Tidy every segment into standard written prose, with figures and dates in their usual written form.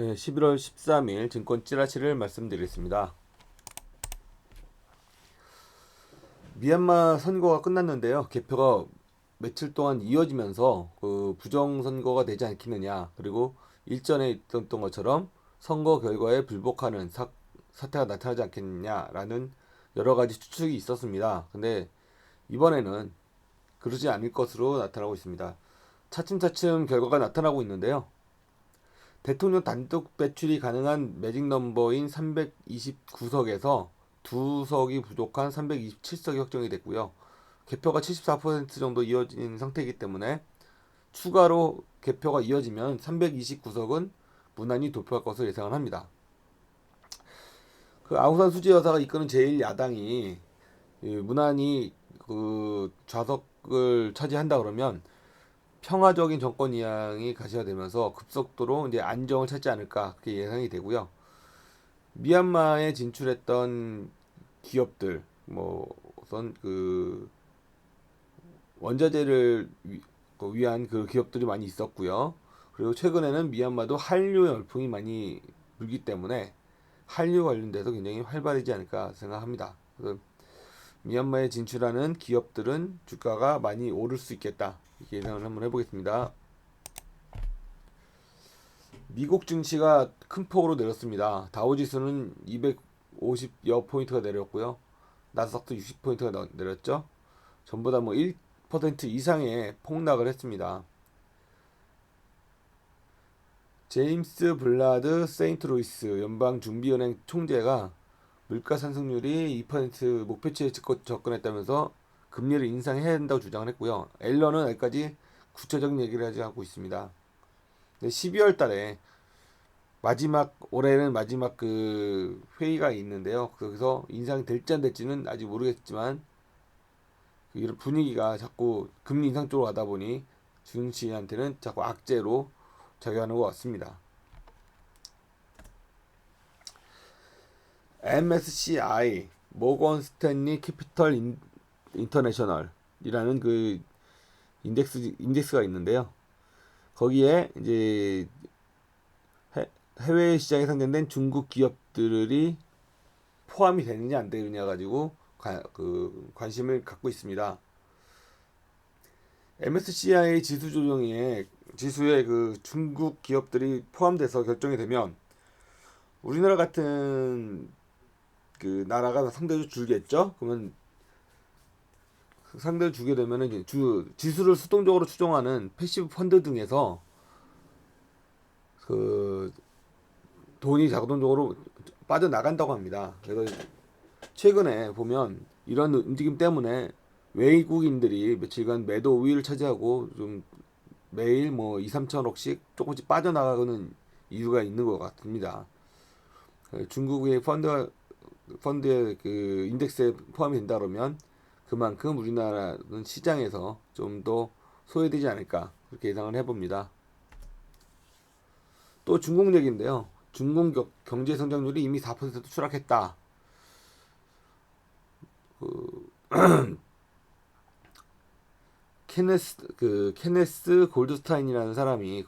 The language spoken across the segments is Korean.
네, 11월 13일 증권 찌라시를 말씀드리겠습니다. 미얀마 선거가 끝났는데요. 개표가 며칠 동안 이어지면서 부정선거가 되지 않겠느냐, 그리고 일전에 있었던 것처럼 선거 결과에 불복하는 사태가 나타나지 않겠느냐라는 여러 가지 추측이 있었습니다. 근데 이번에는 그러지 않을 것으로 나타나고 있습니다. 차츰차츰 결과가 나타나고 있는데요. 대통령 단독 배출이 가능한 매직 넘버인 329석에서 2석이 부족한 327석이 확정이 됐고요. 개표가 74% 정도 이어진 상태이기 때문에 추가로 개표가 이어지면 329석은 무난히 도표할 것을 예상을 합니다. 아웅산 수지 여사가 이끄는 제1야당이 무난히 좌석을 차지한다 그러면 평화적인 정권 이양이 가시화되면서 급속도로 이제 안정을 찾지 않을까 그렇게 예상이 되고요. 미얀마에 진출했던 기업들, 뭐 우선 원자재를 위한 그 기업들이 많이 있었고요. 그리고 최근에는 미얀마도 한류 열풍이 많이 불기 때문에 한류 관련돼서 굉장히 활발하지 않을까 생각합니다. 그래서 미얀마에 진출하는 기업들은 주가가 많이 오를 수 있겠다, 이렇게 예상을 한번 해보겠습니다. 미국 증시가 큰 폭으로 내렸습니다. 다우지수는 250여 포인트가 내렸고요. 나스닥도 60포인트가 내렸죠. 전부 다 뭐 1% 이상의 폭락을 했습니다. 제임스 블라드 세인트루이스 연방준비은행 총재가 물가 상승률이 2% 목표치에 접근했다면서 금리를 인상해야 한다고 주장을 했고요. 앨런은 아직까지 구체적인 얘기를 하지 않고 있습니다. 12월 달에 올해는 마지막 회의가 있는데요. 거기서 인상이 될지 안 될지는 아직 모르겠지만 이런 분위기가 자꾸 금리 인상 쪽으로 가다 보니 주식시한테는 자꾸 악재로 작용하는 것 같습니다. MSCI 모건 스탠리 캐피털 인터내셔널이라는 인덱스가 있는데요. 거기에 이제 해외 시장에 상장된 중국 기업들이 포함이 되느냐 안 되느냐 가지고 관심을 갖고 있습니다. MSCI 지수 조정에 지수에 중국 기업들이 포함돼서 결정이 되면 우리나라 같은 나라가 상대적으로 줄겠죠. 그러면 상대를 주게 되면 이제 지수를 수동적으로 추종하는 패시브 펀드 등에서 돈이 자동적으로 빠져나간다고 합니다. 그래서 최근에 보면 이런 움직임 때문에 외국인들이 며칠간 매도 우위를 차지하고 좀 매일 뭐 2, 3천억씩 조금씩 빠져나가는 이유가 있는 것 같습니다. 중국의 펀드의 인덱스에 포함이 된다 그러면 그만큼 우리나라는 시장에서 좀 더 소외되지 않을까 그렇게 예상을 해봅니다. 또 중국 얘기인데요. 중국 경제 성장률이 이미 4% 추락했다. 케네스 골드스타인이라는 사람이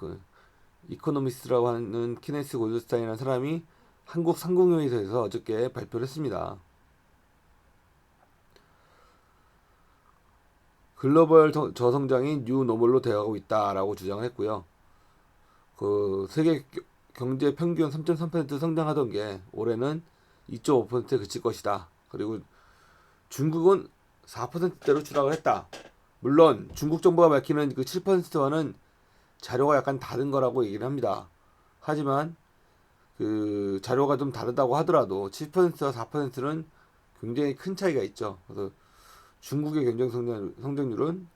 이코노미스트라고 하는 케네스 골드스타인이라는 사람이 한국 상공회의소에서 어저께 발표를 했습니다. 글로벌 저성장이 뉴 노멀로 되어가고 있다라고 주장을 했고요. 세계 경제 평균 3.3% 성장하던 게 올해는 2.5%에 그칠 것이다. 그리고 중국은 4%대로 추락을 했다. 물론 중국 정부가 밝히는 7%와는 자료가 약간 다른 거라고 얘기를 합니다. 하지만 자료가 좀 다르다고 하더라도 7%와 4%는 굉장히 큰 차이가 있죠. 그래서 중국의 경제 성장률은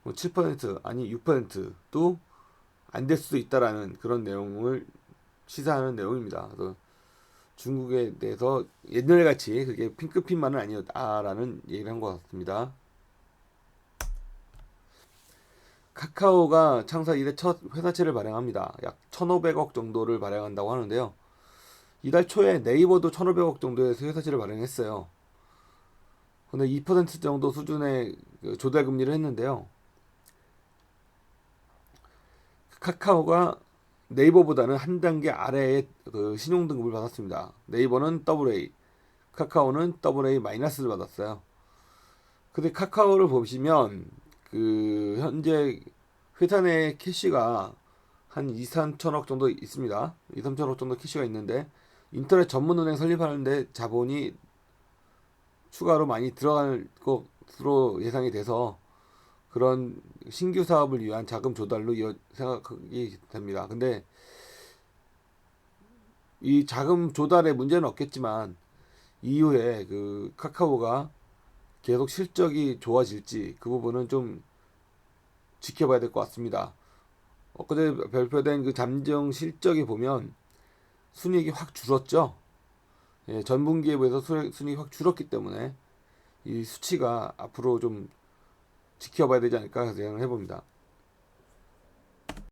7% 아니 6%도 안 될 수도 있다라는 그런 내용을 시사하는 내용입니다. 그래서 중국에 대해서 옛날 같이 그게 핑크빛만은 아니었다라는 얘기를 한 것 같습니다. 카카오가 창사 이래 첫 회사채를 발행합니다. 약 1,500억 정도를 발행한다고 하는데요. 이달 초에 네이버도 1,500억 정도의 회사채를 발행했어요. 근데 2% 정도 수준의 조달 금리를 했는데요. 카카오가 네이버보다는 한 단계 아래의 그 신용 등급을 받았습니다. 네이버는 AA, 카카오는 AA 마이너스를 받았어요. 근데 카카오를 보시면 그 현재 회사 내 캐시가 한 2, 3천억 정도 있습니다. 2, 3천억 정도 캐시가 있는데 인터넷 전문 은행 설립하는데 자본이 추가로 많이 들어갈 것으로 예상이 돼서 그런 신규 사업을 위한 자금 조달로 생각이 됩니다. 근데 이 자금 조달에 문제는 없겠지만 이후에 그 카카오가 계속 실적이 좋아질지 그 부분은 좀 지켜봐야 될 것 같습니다. 엊그제 발표된 그 잠정 실적이 보면 순이익이 확 줄었죠. 예, 전분기에 비해서 순이익이 확 줄었기 때문에 이 수치가 앞으로 좀 지켜봐야 되지 않을까 생각을 해봅니다.